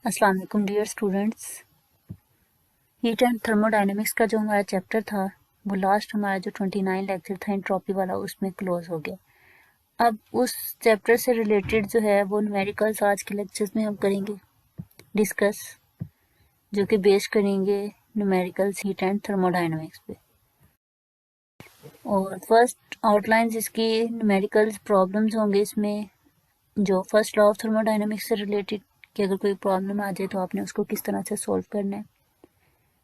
अस्सलाम वालेकुम dear students. Heat and thermodynamics का जो हमारा चैप्टर था वो लास्ट हमारा जो 29 लेक्चर था एंट्रोपी वाला उसमें क्लोज हो गया। अब उस चैप्टर से रिलेटेड जो है वो न्यूमेरिकल्स आज के लेक्चर्स में हम करेंगे डिस्कस, जो कि बेस करेंगे न्यूमेरिकल्स हीट एंड थर्मोडायनेमिक्स पे। और फर्स्ट आउटलाइंस इसकी न्यूमेरिकल्स प्रॉब्लम्स होंगे इसमें, जो फर्स्ट लॉ ऑफ थर्मोडायनेमिक्स से रिलेटेड कि अगर कोई प्रॉब्लम आ जाए तो आपने उसको किस तरह से सॉल्व करना है।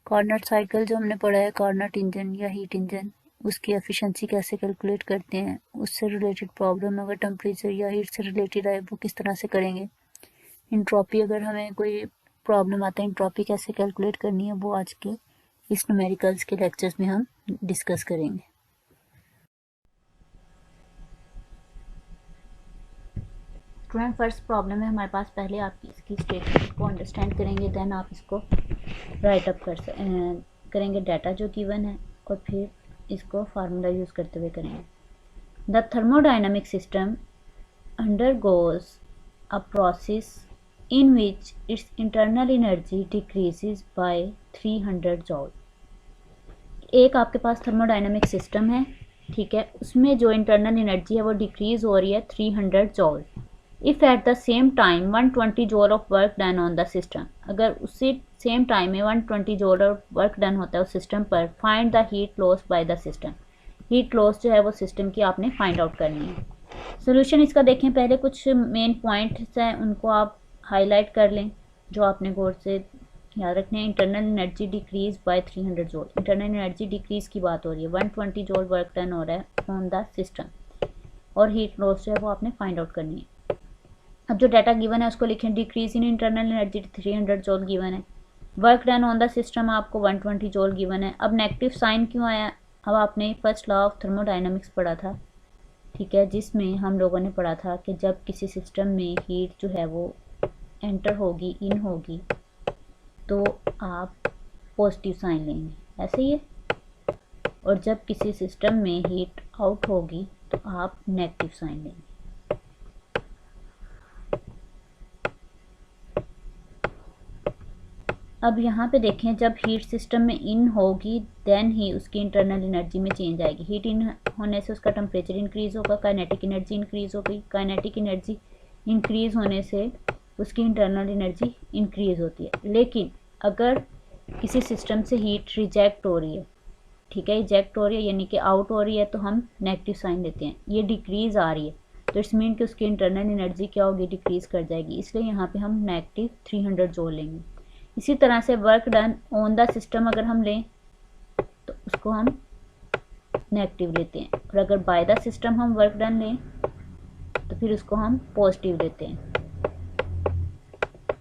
कार्नट साइकिल जो हमने पढ़ा है, कार्नट इंजन या हीट इंजन, उसकी एफिशिएंसी कैसे कैलकुलेट करते हैं, उससे रिलेटेड प्रॉब्लम अगर टेम्परेचर या हीट से रिलेटेड आए वो किस तरह से करेंगे। इंट्रॉपी, अगर हमें कोई प्रॉब्लम आता है इंट्रॉपी कैसे कैलकुलेट करनी है, वो आज के इस न्यूमेरिकल्स के लेक्चर्स में हम डिस्कस करेंगे। स्टूडेंट, फर्स्ट प्रॉब्लम है हमारे पास। पहले आप इसकी स्टेटमेंट को अंडरस्टैंड करेंगे, देन आप इसको राइट अप करेंगे डाटा जो गिवन है, और फिर इसको फार्मूला यूज़ करते हुए करेंगे। The thermodynamic system undergoes a process in which its internal energy decreases by 300 joule। एक आपके पास थर्मोडाइनमिक सिस्टम है, ठीक है, उसमें जो इंटरनल एनर्जी है वो डिक्रीज हो रही है 300 जॉल। If at the same time 120 जॉल of work done on the system, अगर उसी सेम टाइम में 120 जॉल ऑफ वर्क डन होता है उस सिस्टम पर, find the heat loss by the system. Heat loss जो है वो सिस्टम की आपने फाइंड आउट करनी है। सोल्यूशन इसका देखें, पहले कुछ मेन पॉइंट्स हैं उनको आप हाईलाइट कर लें जो आपने गौर से याद रखने हैं। Internal energy decrease by 300 जॉल, internal energy decrease की बात हो रही है, 120 जॉल वर्क डन हो रहा है ऑन द सिस्टम, और हीट लॉस जो है वो आपने फाइंड आउट करनी है। अब जो डाटा गिवन है उसको लिखें, decreases in internal energy 300 joule given है, work done on the system आपको 120 जॉल गिवन है। अब नेगेटिव साइन क्यों आया? अब आपने फर्स्ट लॉ ऑफ थर्मोडाइनमिक्स पढ़ा था, ठीक है, जिसमें हम लोगों ने पढ़ा था कि जब किसी सिस्टम में हीट जो है वो एंटर होगी, इन होगी, तो आप पॉजिटिव साइन लेंगे, ऐसे ही है, और जब किसी सिस्टम में हीट आउट होगी तो आप नेगेटिव साइन लेंगे। अब यहाँ पे देखें, जब हीट सिस्टम में इन होगी देन ही उसकी इंटरनल एनर्जी में चेंज आएगी। हीट इन होने से उसका टेम्परेचर इंक्रीज होगा, काइनेटिक एनर्जी इंक्रीज होगी, काइनेटिक एनर्जी इंक्रीज होने से उसकी इंटरनल एनर्जी इंक्रीज होती है। लेकिन अगर किसी सिस्टम से हीट रिजेक्ट हो रही है, ठीक है, इजेक्ट हो रही है यानी कि आउट हो रही है, तो हम नेगेटिव साइन देते हैं। ये डिक्रीज आ रही है तो इट्स मीन कि उसकी इंटरनल एनर्जी क्या होगी, डिक्रीज कर जाएगी, इसलिए यहाँ पे हम नेगेटिव 300 जोड़ लेंगे। इसी तरह से work done on the system अगर हम लें तो उसको हम नेगेटिव लेते हैं, और अगर बाय द सिस्टम हम वर्क डन लें तो फिर उसको हम पॉजिटिव लेते हैं।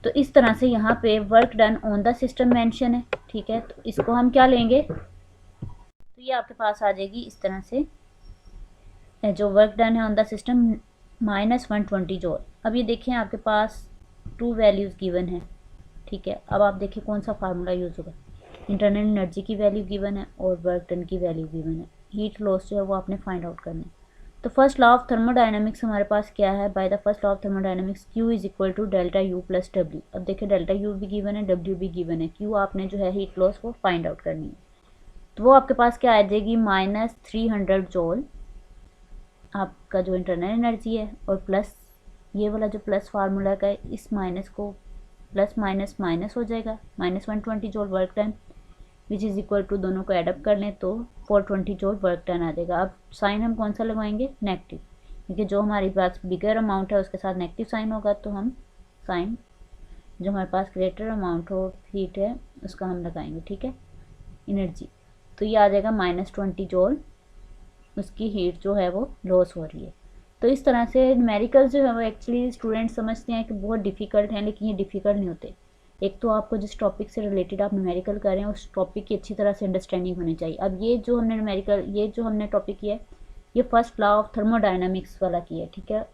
तो इस तरह से यहाँ पे work done on the system mention है, ठीक है, तो इसको हम क्या लेंगे, तो ये आपके पास आ जाएगी इस तरह से, जो वर्क डन है ऑन द सिस्टम -120 जॉल। अब ये देखें आपके पास टू वैल्यूज़ गिवन है, ठीक है। अब आप देखिए कौन सा फार्मूला यूज़ होगा, इंटरनल एनर्जी की वैल्यू गिवन है और वर्क डन की वैल्यू गिवन है, हीट लॉस जो है वो आपने फाइंड आउट करना है। तो फर्स्ट लॉ ऑफ थर्मोडायनेमिक्स हमारे पास क्या है, by the first law of thermodynamics Q is equal to delta U plus W। अब देखिए डेल्टा U भी गिवन है, W भी गिवन है, Q आपने जो है हीट लॉस वो फाइंड आउट करनी है। तो वो आपके पास क्या आ जाएगी, -300 जॉल आपका जो इंटरनल एनर्जी है, और प्लस ये वाला जो प्लस फार्मूला का है, इस माइनस को प्लस माइनस माइनस हो जाएगा, -120 joule work done which is equal to, दोनों को एडअप कर लें तो 420 जॉल वर्क डन आ जाएगा। अब साइन हम कौन सा लगवाएंगे, नेगेटिव, क्योंकि जो हमारे पास बिगर अमाउंट है उसके साथ नेगेटिव साइन होगा, तो हम साइन जो हमारे पास ग्रेटर अमाउंट हो हीट है उसका हम लगाएंगे, ठीक है, एनर्जी। तो ये आ जाएगा -20 जॉल उसकी हीट जो है वो लॉस हो रही है। तो इस तरह से न्यूमेरिकल्स जो है वो एक्चुअली स्टूडेंट्स समझते हैं कि बहुत डिफ़िकल्ट हैं, लेकिन ये डिफ़िकल्ट नहीं होते। एक तो आपको जिस टॉपिक से रिलेटेड आप न्यूमेरिकल कर रहे हैं उस टॉपिक की अच्छी तरह से अंडरस्टैंडिंग होनी चाहिए। अब ये जो हमने न्यूमेरिकल, ये जो हमने टॉपिक किया है, ये फर्स्ट लॉ ऑफ थर्मोडायनामिक्स वाला किया है, ठीक है।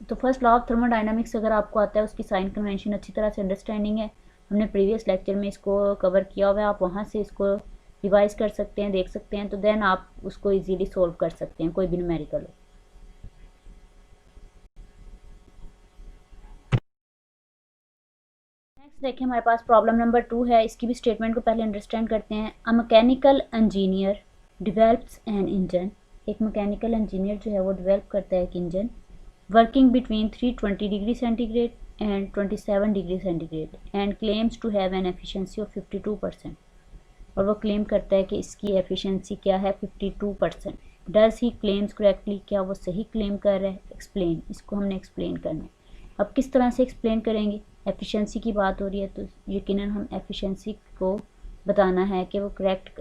तो फर्स्ट लॉ ऑफ थर्मोडायनामिक्स अगर आपको आता है, उसकी साइन कन्वेंशन अच्छी तरह से अंडरस्टैंडिंग है, हमने प्रीवियस लेक्चर में इसको कवर किया हुआ है, आप वहाँ से इसको रिवाइज कर सकते हैं, देख सकते हैं, तो देन आप उसको इजीली सोल्व कर सकते हैं, कोई भी न्यूमेरिकल हो। नेक्स्ट देखिए हमारे पास प्रॉब्लम नंबर 2 है। इसकी भी स्टेटमेंट को पहले अंडरस्टैंड करते हैं। A mechanical engineer develops an engine, एक मैकेनिकल इंजीनियर जो है वो डेवलप करता है एक engine working between 320 degree centigrade and 27 degree centigrade and claims to have an efficiency of 52%, और वो क्लेम करता है कि इसकी एफिशिएंसी क्या है 52%। डज ही क्लेम्स करेक्टली, क्या वो सही क्लेम कर रहा है? एक्सप्लेन, इसको हमने एक्सप्लेन करना है। अब किस तरह से एक्सप्लेन करेंगे? एफिशिएंसी की बात हो रही है तो यकीनन हम एफिशिएंसी को बताना है कि वो करेक्ट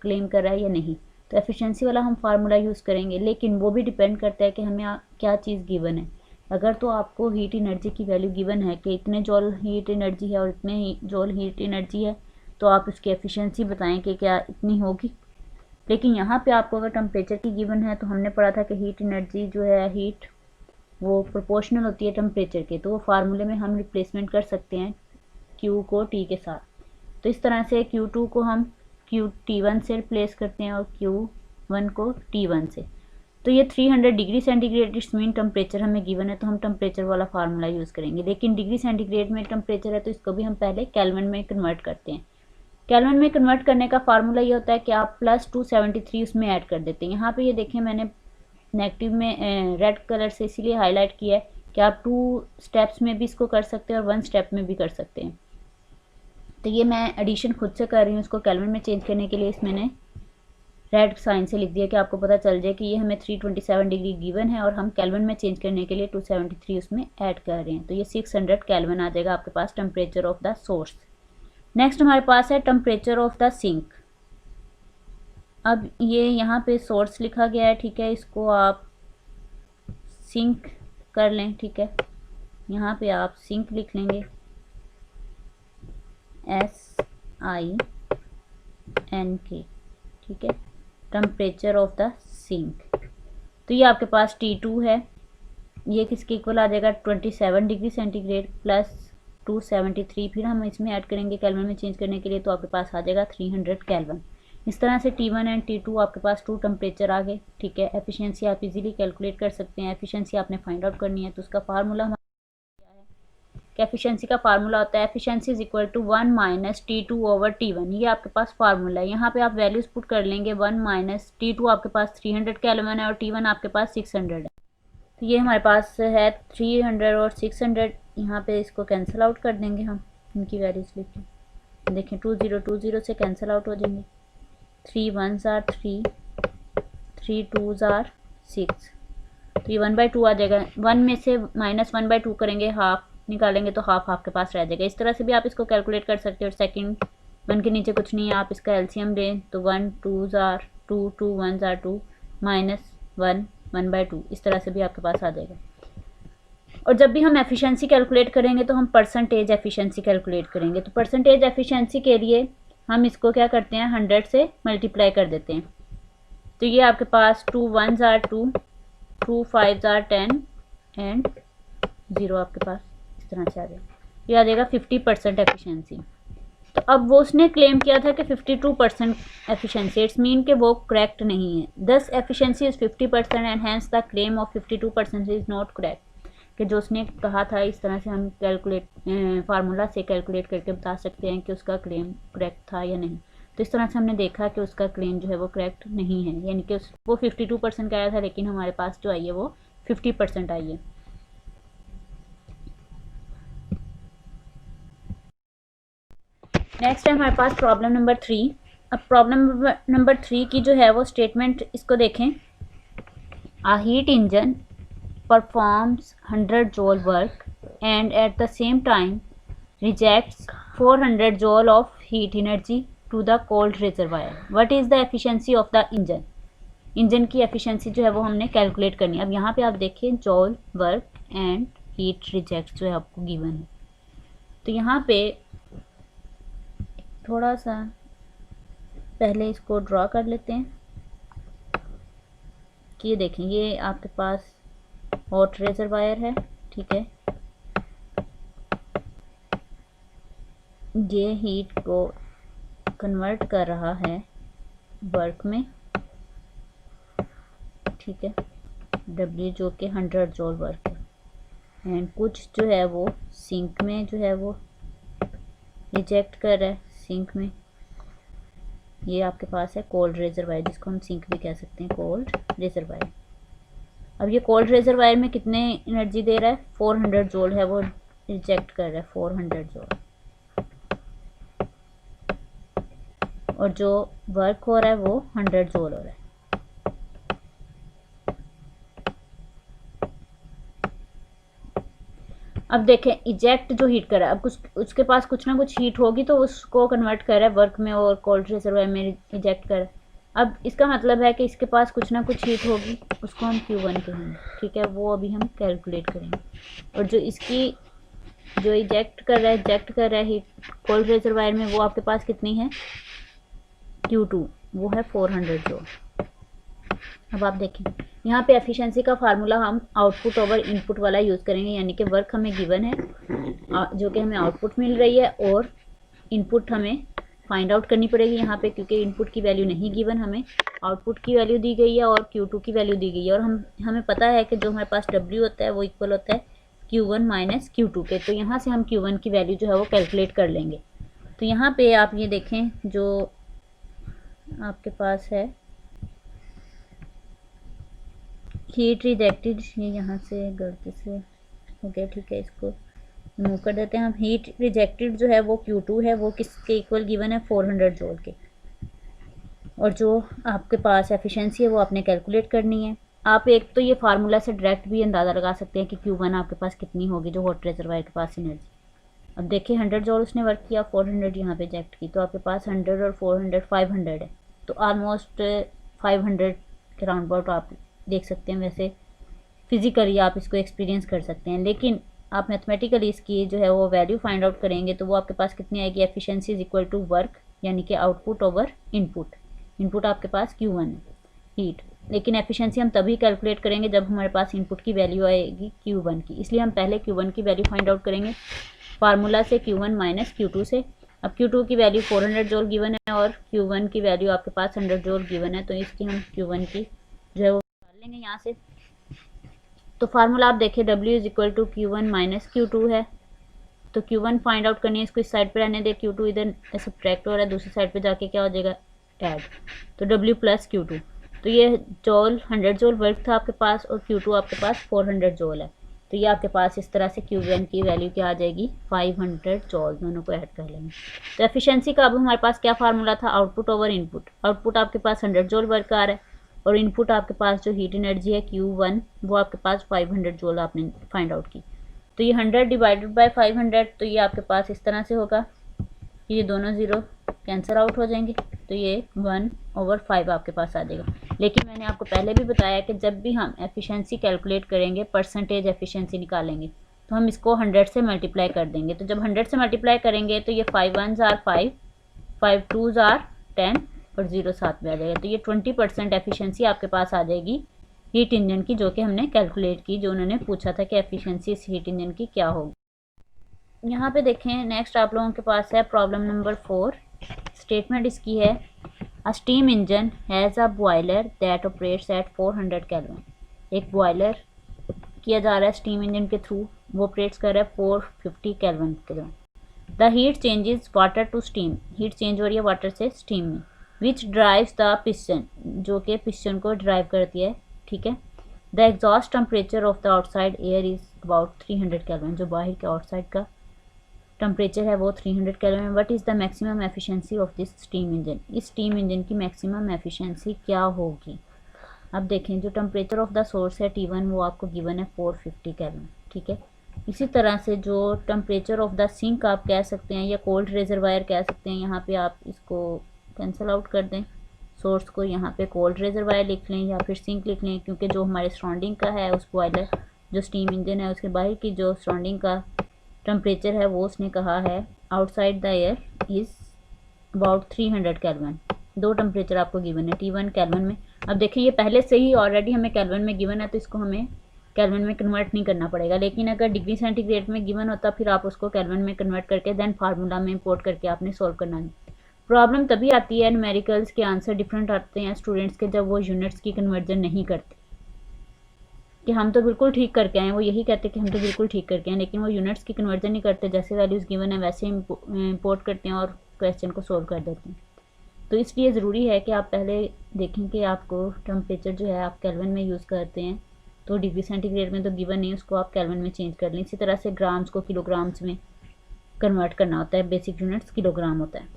क्लेम कर रहा है या नहीं। तो एफिशिएंसी वाला हम फार्मूला यूज़ करेंगे, लेकिन वो भी डिपेंड करता है कि हमें क्या चीज़ गिवन है। अगर तो आपको हीट एनर्जी की वैल्यू गिवन है कि इतने जॉल हीट एनर्जी है और इतने जॉल हीट एनर्जी है, तो आप उसकी एफिशिएंसी बताएं कि क्या इतनी होगी। लेकिन यहाँ पे आपको अगर टेम्परेचर की गिवन है, तो हमने पढ़ा था कि हीट एनर्जी जो है हीट वो प्रोपोर्शनल होती है टेम्परेचर के, तो वो फार्मूले में हम रिप्लेसमेंट कर सकते हैं Q को T के साथ। तो इस तरह से Q2 को हम T1 से रिप्लेस करते हैं और Q1 को T1 से। तो ये 300 degree centigrade it's mean temperature हमें गिवन है, तो हम टेम्परेचर वाला फार्मूला यूज़ करेंगे। लेकिन डिग्री सेंटीग्रेड में टेम्परेचर है तो इसको भी हम पहले केल्विन में कन्वर्ट करते हैं। केल्विन में कन्वर्ट करने का फार्मूला ये होता है कि आप प्लस 273 उसमें ऐड कर देते हैं। यहाँ पे ये देखें मैंने नेगेटिव में रेड कलर से इसीलिए हाईलाइट किया है कि आप 2 स्टेप्स में भी इसको कर सकते हैं और 1 स्टेप में भी कर सकते हैं। तो ये मैं एडिशन खुद से कर रही हूँ, इसको केल्विन में चेंज करने के लिए इस मैंने रेड साइन से लिख दिया कि आपको पता चल जाए कि ये हमें 327 डिग्री गिवन है और हम केल्विन में चेंज करने के लिए 273 उसमें ऐड कर रहे हैं। तो ये 600 केल्विन आ जाएगा आपके पास temperature of the source. Next हमारे पास है टेम्परेचर ऑफ द सिंक। अब ये यहाँ पे सोर्स लिखा गया है, ठीक है, इसको आप सिंक कर लें, ठीक है। यहाँ पे आप सिंक लिख लेंगे SINK, ठीक है, टेम्परेचर ऑफ द सिंक। तो ये आपके पास T2 है, ये किसके इक्वल आ जाएगा 27 डिग्री सेंटीग्रेड प्लस 273, फिर हम इसमें ऐड करेंगे केल्विन में चेंज करने के लिए, तो आपके पास आ जाएगा 300 केल्विन। इस तरह से T1 एंड T2 आपके पास 2 टेम्परेचर आ गए, ठीक है। एफिशिएंसी आप इजीली कैलकुलेट कर सकते हैं। एफिशिएंसी आपने फाइंड आउट करनी है, तो उसका फार्मूला हमारा क्या है कि एफिशिएंसी का फार्मूला होता है efficiency is equal to 1 minus T2 over T1। ये आपके पास फार्मूला है। यहाँ पे आप वैल्यूज पुट कर लेंगे। 1 माइनस T2 आपके पास 300 केल्विन है और T1 आपके पास 600 है। तो ये हमारे पास है 300 और 600। यहाँ पे इसको कैंसिल आउट कर देंगे हम, इनकी वैल्यूज लेके देखें 2020 से कैंसिल आउट हो जाएंगे। 3 1s are 3, 3 2s are 6, तो ये 1/2 आ जाएगा। 1 में से -1/2 करेंगे, हाफ निकालेंगे तो हाफ आपके पास रह जाएगा। इस तरह से भी आप इसको कैलकुलेट कर सकते हो। और सेकंड 1 के नीचे कुछ नहीं है, आप इसका एलसीएम लें तो 1 2s are 2, 2 1s are 2, -1 1/2, इस तरह से भी आपके पास आ जाएगा। और जब भी हम एफिशिएंसी कैलकुलेट करेंगे तो हम परसेंटेज एफिशिएंसी कैलकुलेट करेंगे। तो परसेंटेज एफिशिएंसी के लिए हम इसको क्या करते हैं 100 से मल्टीप्लाई कर देते हैं। तो ये आपके पास 2 1s are 2, 2 5s are 10 and 0 आपके पास इस तरह से आ जाएगा। ये आ जाएगा 50% एफिशिएंसी। तो अब वो उसने क्लेम किया था कि 52% एफिशिएंसी, इट्स मीन कि वो करेक्ट नहीं है। Thus efficiency is 50% and hence the claim of 52% is not correct. कि जो उसने कहा था इस तरह से हम कैलकुलेट फार्मूला से कैलकुलेट करके बता सकते हैं कि उसका क्लेम करेक्ट था या नहीं। तो इस तरह से हमने देखा कि उसका क्लेम जो है वो करेक्ट नहीं है, यानी कि वो 52% का आया था, लेकिन हमारे पास जो आई है वो 50% आई है। नेक्स्ट है हमारे पास प्रॉब्लम नंबर 3। अब प्रॉब्लम नंबर 3 की जो है वो स्टेटमेंट इसको देखें। आ heat engine performs 100 joule work and at the same time rejects 400 joule of heat energy to the cold reservoir. What is the efficiency of the engine? Engine की efficiency जो है वो हमने कैलकुलेट करनी है। अब यहाँ पे आप देखिए जॉल वर्क एंड हीट रिजेक्ट जो है आपको गिवन है। तो यहाँ पे थोड़ा सा पहले इसको ड्रॉ कर लेते हैं कि ये देखें ये आपके पास हॉट रिजर्वायर है, ठीक है। ये हीट को कन्वर्ट कर रहा है वर्क में, ठीक है, W जो कि 100 जॉल वर्क है। एंड कुछ जो है वो सिंक में जो है वो इजेक्ट कर रहा है सिंक में। ये आपके पास है कोल्ड रेजरवायर, जिसको हम सिंक भी कह सकते हैं, कोल्ड रेजरवायर। अब ये कोल्ड रेजरवायर में कितने एनर्जी दे रहा है, 400 जूल है, वो रिजेक्ट कर रहा है 400 जूल। और जो वर्क हो रहा है वो 100 जूल हो रहा है। अब देखें इजेक्ट जो हीट कर रहा है, अब कुछ उसके पास कुछ ना कुछ हीट होगी तो उसको कन्वर्ट कर रहा है वर्क में और कोल्ड रेजरवायर में इजेक्ट कर रहा है। अब इसका मतलब है कि इसके पास कुछ ना कुछ हीट होगी, उसको हम Q1 कहेंगे, ठीक है। वो अभी हम कैलकुलेट करेंगे। और जो इसकी जो इजेक्ट कर रहा है हीट कोल्ड रेजरवायर में, वो आपके पास कितनी है, Q2, वो है 400 जूल। अब आप देखें यहाँ पे एफिशिएंसी का फार्मूला हम आउटपुट ओवर इनपुट वाला यूज़ करेंगे, यानी कि वर्क हमें गिवन है जो कि हमें आउटपुट मिल रही है, और इनपुट हमें फाइंड आउट करनी पड़ेगी यहाँ पे, क्योंकि इनपुट की वैल्यू नहीं गिवन, हमें आउटपुट की वैल्यू दी गई है और Q2 की वैल्यू दी गई है। और हमें पता है कि जो हमारे पास W होता है वो इक्वल होता है Q1 माइनस Q2 के। तो यहाँ से हम Q1 की वैल्यू जो है वो कैलकुलेट कर लेंगे। तो यहाँ पे आप ये देखें जो आपके पास है हीट रिजेक्टेड, ये यहाँ से गलती से हो गया, ठीक है, इसको रिमूव कर देते हैं हम। हीट रिजेक्टेड जो है वो Q2 है, वो किसके इक्वल गिवन है, 400 जूल के। और जो आपके पास एफिशिएंसी है वो आपने कैलकुलेट करनी है। आप एक तो ये फार्मूला से डायरेक्ट भी अंदाज़ा लगा सकते हैं कि Q1 आपके पास कितनी होगी, जो हॉट रेजरवायर के पास एनर्जी। अब देखिए 100 जूल उसने वर्क किया, 400 यहाँ पे इजेक्ट की, तो आपके पास 100 और 400 500 है। तो ऑलमोस्ट 500 के राउंड अबाउट आप देख सकते हैं। वैसे फिजिकली आप इसको एक्सपीरियंस कर सकते हैं, लेकिन आप मैथमेटिकली इसकी जो है वो वैल्यू फाइंड आउट करेंगे तो वो आपके पास कितनी आएगी, efficiency is equal to work, यानी कि आउटपुट ओवर इनपुट। इनपुट आपके पास Q1 है हीट, लेकिन एफिशिएंसी हम तभी कैलकुलेट करेंगे जब हमारे पास इनपुट की वैल्यू आएगी Q1 की। इसलिए हम पहले Q1 की वैल्यू फाइंड आउट करेंगे फार्मूला से, Q1 माइनस Q2 से। अब Q2 की वैल्यू 400 जूल गिवन है और Q1 की वैल्यू आपके पास 100 जूल गिवन है, तो इसकी हम Q1 की जो है वो निकाल लेंगे यहाँ से। तो फार्मूला आप देखें W is equal to Q1 minus Q2 है। तो Q1 फाइंड आउट करनी है, इसको इस साइड पे रहने दे, Q2 इधर सब्ट्रैक्ट हो रहा है, दूसरी साइड पे जाके क्या हो जाएगा, ऐड। तो W प्लस Q2, तो ये जूल 100 जूल वर्क था आपके पास और Q2 आपके पास 400 जूल है। तो ये आपके पास इस तरह से Q1 की वैल्यू क्या आ जाएगी, 500 जूल। दोनों को ऐड कर लेंगे। तो एफिशिएंसी का अब हमारे पास क्या फार्मूला था, आउटपुट ओवर इनपुट। आउटपुट आपके पास 100 जूल वर्क आ रहा है और इनपुट आपके पास जो हीट एनर्जी है Q1 वो आपके पास 500 जूल आपने फाइंड आउट की। तो ये 100 डिवाइडेड बाय 500, तो ये आपके पास इस तरह से होगा, ये दोनों ज़ीरो कैंसिल आउट हो जाएंगे, तो ये 1/5 आपके पास आ जाएगा। लेकिन मैंने आपको पहले भी बताया कि जब भी हम एफिशिएंसी कैलकुलेट करेंगे, परसेंटेज एफिशिएंसी निकालेंगे, तो हम इसको 100 से मल्टीप्लाई कर देंगे। तो जब 100 से मल्टीप्लाई करेंगे तो ये 5 1s आर 5, 5 2s आर 10 और 0 साथ में आ जाएगा। तो ये 20% एफिशिएंसी आपके पास आ जाएगी हीट इंजन की, जो कि हमने कैलकुलेट की, जो उन्होंने पूछा था कि एफिशिएंसी इस हीट इंजन की क्या होगी। यहाँ पे देखें नेक्स्ट आप लोगों के पास है प्रॉब्लम नंबर 4। स्टेटमेंट इसकी है, a steam engine has a boiler that operates at 400 kelvin. एक बॉयलर किया जा रहा है स्टीम इंजन के थ्रू, वो ऑपरेट्स कर रहा है 450 केल्विन के लिए। The heat changes water to steam, heat change हो रही है वाटर से स्टीम में, विच ड्राइव्स द पिस्टन, जो कि पिस्टन को ड्राइव करती है, ठीक है। The exhaust temperature of the outside air is about 300 kelvin, जो बाहर के आउटसाइड का टेम्परेचर है वो 300 kelvin. What is the maximum efficiency of this steam engine, इस स्टीम इंजन की मैक्सिमम एफिशिएंसी क्या होगी। अब देखें जो टेम्परेचर ऑफ द सोर्स है T1 वो आपको गिवन है 450 केल्विन, ठीक है। इसी तरह से जो टेम्परेचर ऑफ द सिंक आप कह सकते हैं या कोल्ड रेजरवायर कह सकते हैं, यहाँ पे आप इसको कैंसिल आउट कर दें, सोर्स को यहाँ पे कोल्ड रेजरवायर लिख लें या फिर सिंक लिख लें, क्योंकि जो हमारे सराउंडिंग का है उस बॉयलर जो स्टीम इंजन है उसके बाहर की जो सराउंडिंग का टेम्परेचर है वो उसने कहा है outside the air is about 300 kelvin. दो टेम्परेचर आपको गिवन है, T1 केल्विन में। अब देखिए ये पहले से ही ऑलरेडी हमें केल्विन में गिवन है, तो इसको हमें केल्विन में कन्वर्ट नहीं करना पड़ेगा। लेकिन अगर डिग्री सेंटीग्रेड में गिवन होता फिर आप उसको केल्विन में कन्वर्ट करके देन फार्मूला में इंपोर्ट करके आपने सॉल्व करना है। प्रॉब्लम तभी आती है न्यूमेरिकल्स के आंसर डिफरेंट आते हैं स्टूडेंट्स के, जब वो यूनिट्स की कन्वर्जन नहीं करते। कि हम तो बिल्कुल ठीक करके आए हैं, वो यही कहते हैं कि हम तो बिल्कुल ठीक करके आए, लेकिन वो यूनिट्स की कन्वर्जन नहीं करते, जैसे वैल्यूज़ गिवन है वैसे इंपोर्ट करते हैं और क्वेश्चन को सोल्व कर देते हैं। तो इसलिए ज़रूरी है कि आप पहले देखें कि आपको टेम्परेचर जो है आप केल्विन में यूज़ करते हैं, तो डिग्री सेंटीग्रेड में तो गिवन नहीं, उसको आप केल्विन में चेंज कर लें। इसी तरह से ग्राम्स को किलोग्राम्स में कन्वर्ट करना होता है, बेसिक यूनिट्स किलोग्राम होता है।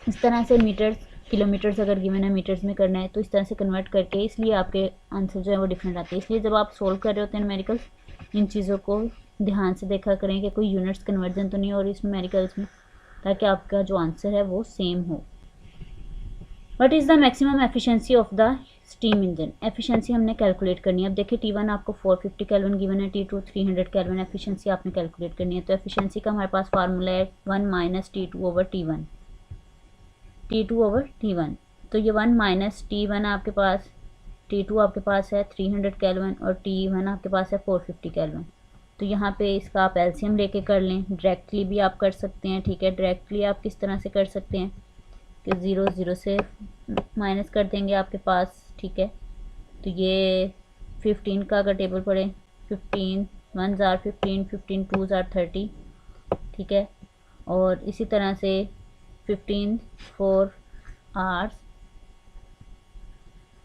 इस तरह से मीटर्स, किलोमीटर्स अगर गिवन है मीटर्स में करना है तो इस तरह से कन्वर्ट करके, इसलिए आपके आंसर जो है वो डिफरेंट आते हैं। इसलिए जब आप सोल्व कर रहे होते हैं न्यूमेरिकल्स, इन चीज़ों को ध्यान से देखा करें कि कोई यूनिट्स कन्वर्जन तो नहीं हो रही इस न्यूमेरिकल्स में, ताकि आपका जो आंसर है वो सेम हो। What is the maximum efficiency of the steam engine? Efficiency हमने कैलकुलेट करनी है। अब देखिए T1 आपको 450 केल्विन गिवन है, T2 300 केल्विन, एफिशिएंसी आपने कैलकुलेट करनी है। तो एफिशिएंसी का हमारे पास फार्मूला है 1 - T2/T1, T2/T1। तो ये 1 - T1 आपके पास, T2 आपके पास है 300 केल्विन और T1 आपके पास है 450 केल्विन। तो यहाँ पे इसका आप एलसीएम लेके कर लें, डायरेक्टली भी आप कर सकते हैं, ठीक है। डायरेक्टली आप किस तरह से कर सकते हैं कि 0 0 से माइनस कर देंगे आपके पास, ठीक है। तो ये 15 का अगर टेबल पढ़े, 15 1s are 15, 15 2s are 30, ठीक है। और इसी तरह से 15 4 आवर्स,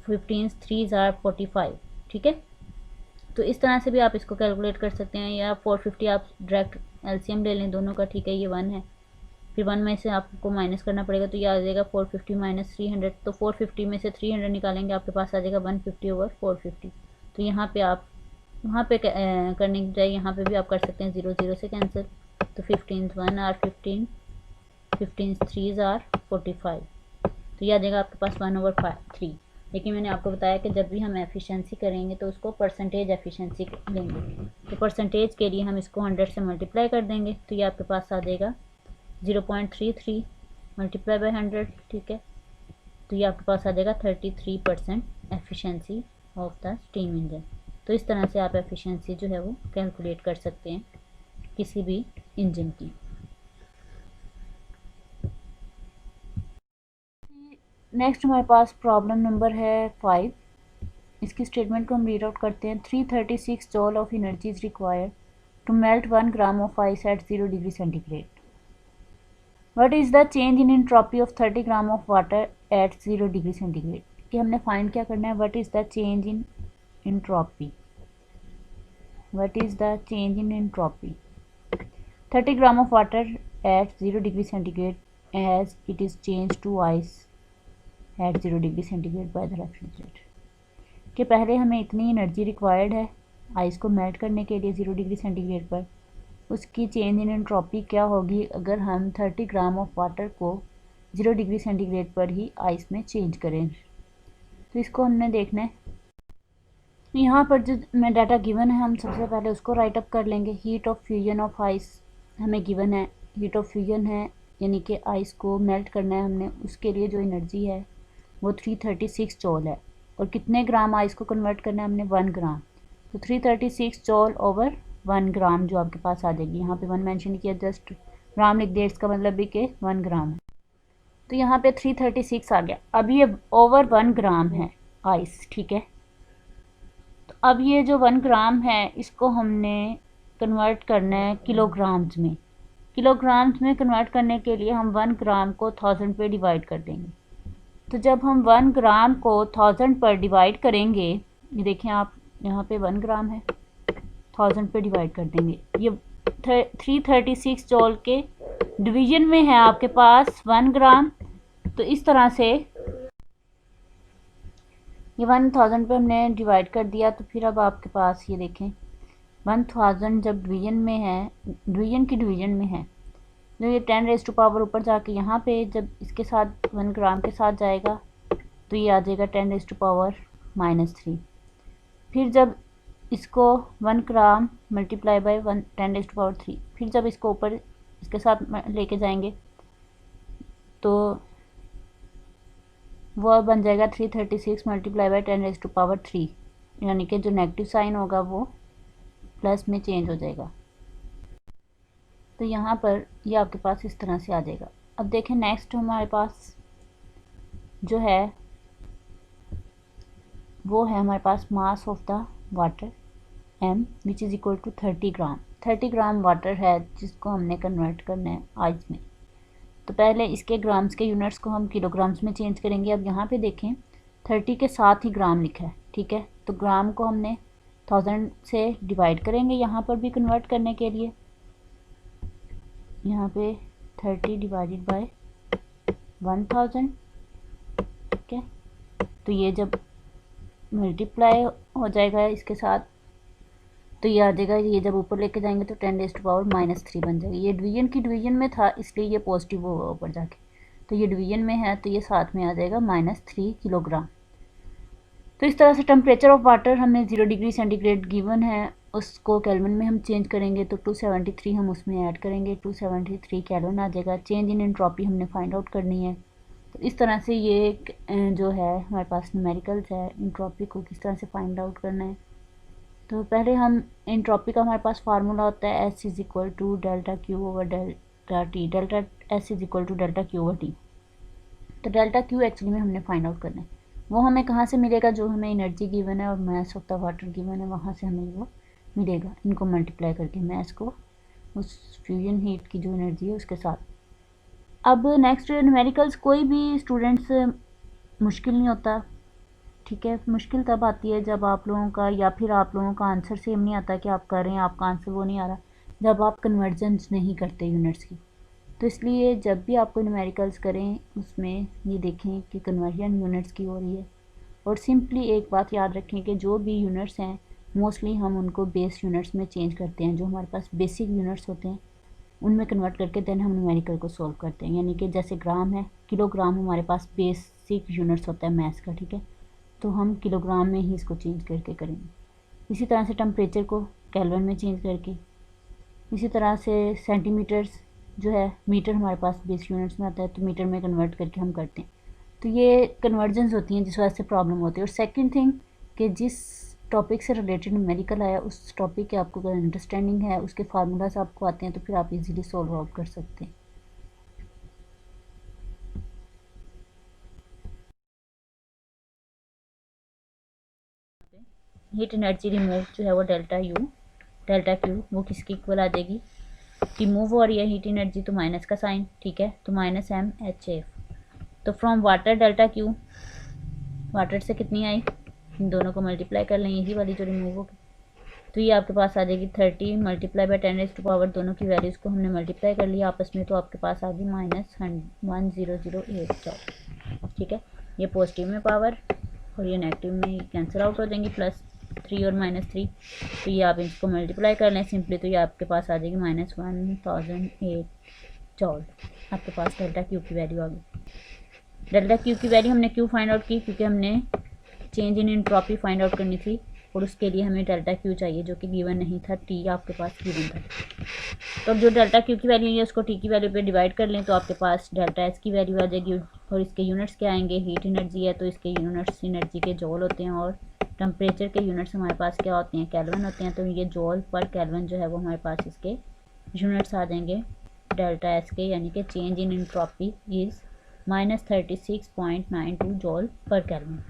15 3s are 45, ठीक है। तो इस तरह से भी आप इसको कैलकुलेट कर सकते हैं, या 450 आप डायरेक्ट एलसीएम ले लें दोनों का, ठीक है। ये 1 है, फिर 1 में से आपको माइनस करना पड़ेगा, तो ये आ जाएगा 450 - 300। तो 450 में से 300 निकालेंगे, आपके पास आ जाएगा 150/450। तो यहाँ पे आप वहाँ पे करने की बजाय यहाँ पे भी आप कर सकते हैं 0 0 से कैंसिल। तो 15 1 आर 15, 15 3s आर 45। तो ये आ जाएगा आपके पास 1/3। लेकिन मैंने आपको बताया कि जब भी हम एफिशिएंसी करेंगे तो उसको परसेंटेज एफिशिएंसी लेंगे, तो परसेंटेज के लिए हम इसको 100 से मल्टीप्लाई कर देंगे, तो ये आपके पास आ जाएगा 0.33 मल्टीप्लाई बाय 100, ठीक है। तो ये आपके पास आ जाएगा 33% efficiency of the steam engine. तो इस तरह से आप एफिशिएंसी जो है वो कैलकुलेट कर सकते हैं किसी भी इंजन की। नेक्स्ट हमारे पास प्रॉब्लम नंबर है 5। इसकी स्टेटमेंट को हम रीड आउट करते हैं। 336 joule of energy is required to melt 1 gram of ice at 0 degree centigrade. What is the change in entropy of 30 gram of water at 0 degree centigrade? कि हमने find क्या करना है, what is the change in entropy? What is the change in entropy? 30 gram of water at 0 degree centigrade as it is changed to ice at 0 degree centigrade by the refrigerator। कि पहले हमें इतनी energy required है ice को melt करने के लिए 0 degree centigrade पर, उसकी चेंज इन एंट्रोपी क्या होगी अगर हम 30 ग्राम ऑफ वाटर को 0 डिग्री सेंटीग्रेड पर ही आइस में चेंज करें। तो इसको हमने देखना है। यहाँ पर जो मैं डाटा गिवन है हम सबसे पहले उसको राइट अप कर लेंगे। Heat of fusion of ice हमें गिवन है, हीट ऑफ फ्यूजन है यानी कि आइस को मेल्ट करना है हमने, उसके लिए जो एनर्जी है वो 336 जॉल है। और कितने ग्राम आइस को कन्वर्ट करना है हमने, 1 ग्राम। तो 336 जॉल ओवर 1 ग्राम जो आपके पास आ जाएगी। यहाँ पे 1 मेंशन किया, जस्ट ग्राम लिख दिया, इसका मतलब भी कि 1 ग्राम है। तो यहाँ पे 336 आ गया। अब ये ओवर 1 ग्राम है आइस, ठीक है। तो अब ये जो 1 ग्राम है इसको हमने कन्वर्ट करना है किलोग्राम्स में। किलोग्राम्स में कन्वर्ट करने के लिए हम 1 ग्राम को 1000 पे डिवाइड कर देंगे। तो जब हम 1 ग्राम को 1000 पर डिवाइड करेंगे, ये देखें आप, यहाँ पे 1 ग्राम है, 1000 पे डिवाइड कर देंगे। ये 336 जॉल के डिवीजन में है आपके पास 1 ग्राम। तो इस तरह से ये 1000 पे हमने डिवाइड कर दिया। तो फिर अब आपके पास ये देखें 1000 जब डिवीजन में है, डिवीजन की डिवीजन में है, तो ये 10⁻⁴ ऊपर जाके यहाँ पे जब इसके साथ 1 ग्राम के साथ जाएगा तो ये आ जाएगा 10⁻⁻3। फिर जब इसको 1 ग्राम मल्टीप्लाई बाय 10⁻3, फिर जब इसको ऊपर इसके साथ लेके जाएंगे तो वो बन जाएगा 336 मल्टीप्लाई बाय 10⁻3, यानी कि जो नेगेटिव साइन होगा वो प्लस में चेंज हो जाएगा। तो यहाँ पर ये आपके पास इस तरह से आ जाएगा। अब देखें नेक्स्ट हमारे पास जो है वो है हमारे पास mass of the water m which is equal to 30 gram. 30 gram water है जिसको हमने कन्वर्ट करना है आइस में। तो पहले इसके ग्राम्स के यूनिट्स को हम किलोग्राम्स में चेंज करेंगे। अब यहाँ पे देखें 30 के साथ ही ग्राम लिखा है, ठीक है। तो ग्राम को हमने 1000 से डिवाइड करेंगे यहाँ पर भी कन्वर्ट करने के लिए। यहाँ पे 30 डिवाइडेड बाय 1000, ठीक है। तो ये जब मल्टीप्लाई हो जाएगा इसके साथ तो ये आ जाएगा, ये जब ऊपर लेके जाएंगे तो 10⁻³ बन जाएगी। ये डिवीजन की डिवीजन में था इसलिए ये पॉजिटिव होगा ऊपर जाके, तो ये डिवीजन में है तो ये साथ में आ जाएगा -3 किलोग्राम। तो इस तरह से टेम्परेचर ऑफ वाटर हमें 0 डिग्री सेंटीग्रेड गिवन है, उसको केल्विन में हम चेंज करेंगे तो 273 हम उसमें ऐड करेंगे, 273 केल्विन आ जाएगा। चेंज इन एंट्रोपी हमने फाइंड आउट करनी है। तो इस तरह से ये जो है हमारे पास न्यूमेरिकल्स है, एंट्रोपी को किस तरह से फाइंड आउट करना है। तो पहले हम एंट्रोपी का हमारे पास फार्मूला होता है S = ΔQ/ΔT, delta S = ΔQ/T। तो डेल्टा क्यू एक्चुअली में हमने फाइंड आउट करना है। वो हमें कहाँ से मिलेगा, जो हमें एनर्जी गिवन है और मास ऑफ द वाटर गिवन है वहाँ से हमें वो मिलेगा, इनको मल्टीप्लाई करके मास को उस फ्यूजन हीट की जो एनर्जी है उसके साथ। अब नेक्स्ट न्यूमेरिकल्स कोई भी स्टूडेंट्स मुश्किल नहीं होता, ठीक है। मुश्किल तब आती है जब आप लोगों का या फिर आप लोगों का आंसर सेम नहीं आता कि आप कर रहे हैं, आपका आंसर वो नहीं आ रहा, जब आप कन्वर्जेंस नहीं करते यूनिट्स की। तो इसलिए जब भी आपको न्यूमेरिकल्स करें उसमें ये देखें कि कन्वर्जन यूनिट्स की हो रही है। और सिंपली एक बात याद रखें कि जो भी यूनिट्स हैं मोस्टली हम उनको बेस यूनिट्स में चेंज करते हैं। जो हमारे पास बेसिक यूनिट्स होते हैं उनमें कन्वर्ट करके देन हम न्यूमेरिकल को सॉल्व करते हैं। यानी कि जैसे ग्राम है, किलोग्राम हमारे पास बेसिक यूनिट्स होता है मैथ्स का, ठीक है। तो हम किलोग्राम में ही इसको चेंज करके करेंगे। इसी तरह से टेम्परेचर को केल्विन में चेंज करके, इसी तरह से सेंटीमीटर्स जो है मीटर हमारे पास बेस यूनिट्स में आता है तो मीटर में कन्वर्ट करके हम करते हैं। तो ये कन्वर्जन्स होती हैं जिस वजह से प्रॉब्लम होती है। और सेकंड थिंग कि जिस टॉपिक से रिलेटेड न्यूमेरिकल आया उस टॉपिक के आपको अगर अंडरस्टैंडिंग है, उसके फार्मूलाज आपको आते हैं तो फिर आप इजीली सॉल्व आउट कर सकते हैं। हीट एनर्जी रिमूव जो है वो डेल्टा क्यू वो किसकी इक्वल आ जाएगी, रिमूव हो रही है हीट एनर्जी तो माइनस का साइन, ठीक है। तो -mHF। तो from water delta Q, water से कितनी आई, इन दोनों को मल्टीप्लाई कर लें, यही वाली जो रिमूव होगी। तो ये आपके पास आ जाएगी 30 मल्टीप्लाई बाय 10⁻, दोनों की वैल्यूज़ को हमने मल्टीप्लाई कर लिया आपस में, तो आपके पास आ गई -1008 जॉल, ठीक है। ये पॉजिटिव में पावर और ये नेगेटिव में कैंसिल आउट हो जाएंगी, +3 और -3। तो ये आप इसको मल्टीप्लाई कर लें सिंपली, तो ये आपके पास आ जाएगी -1008 जॉल। आपके पास डेल्टा क्यू की वैल्यू आ गई। डेल्टा क्यू की वैल्यू हमने क्यों फाइंड आउट की, क्योंकि हमने change in entropy find out करनी थी और उसके लिए हमें डेल्टा क्यू चाहिए जो कि गिवन नहीं था, टी आपके पास गिवन था। तो अब जो डेल्टा क्यू की वैल्यू है उसको टी की वैल्यू पे डिवाइड कर लें तो आपके पास डेल्टा एस की वैल्यू आ जाएगी। और इसके यूनिट्स क्या आएंगे, हीट एनर्जी है तो इसके यूनिट्स एनर्जी के जॉल होते हैं और टेम्परेचर के यूनिट्स हमारे पास क्या होते हैं, केल्विन होते हैं। तो ये जॉल पर केल्विन जो है वो हमारे पास इसके यूनिट्स आ जाएंगे डेल्टा एस के, यानी कि चेंज इन एंट्रोपी इज़ -36.92 जॉल पर केल्विन।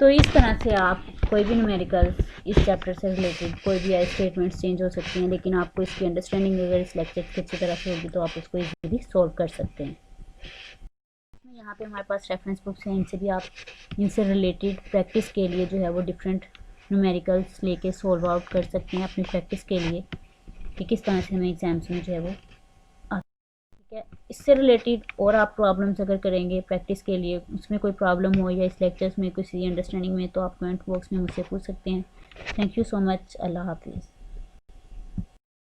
तो इस तरह से आप कोई भी न्यूमेरिकल्स इस चैप्टर से रिलेटेड कोई भी ऐसे स्टेटमेंट्स चेंज हो सकती हैं, लेकिन आपको इसकी अंडरस्टैंडिंग अगर इस लेक्चर की अच्छी तरह से होगी तो आप इसको इजीली सॉल्व कर सकते हैं। यहाँ पे हमारे पास रेफरेंस बुक्स हैं, इनसे भी आप इनसे रिलेटेड प्रैक्टिस के लिए जो है वो डिफरेंट न्यूमेरिकल्स लेके सॉल्व आउट कर सकते हैं अपनी प्रैक्टिस के लिए कि किस तरह से हमें एग्जाम्स में जो है वो, ठीक है। इससे रिलेटेड और आप प्रॉब्लम्स अगर करेंगे प्रैक्टिस के लिए, उसमें कोई प्रॉब्लम हो या इस लेक्चर्स में किसी अंडरस्टैंडिंग में, तो आप कमेंट बॉक्स में मुझसे पूछ सकते हैं। Thank you so much. अल्लाह हाफिज़।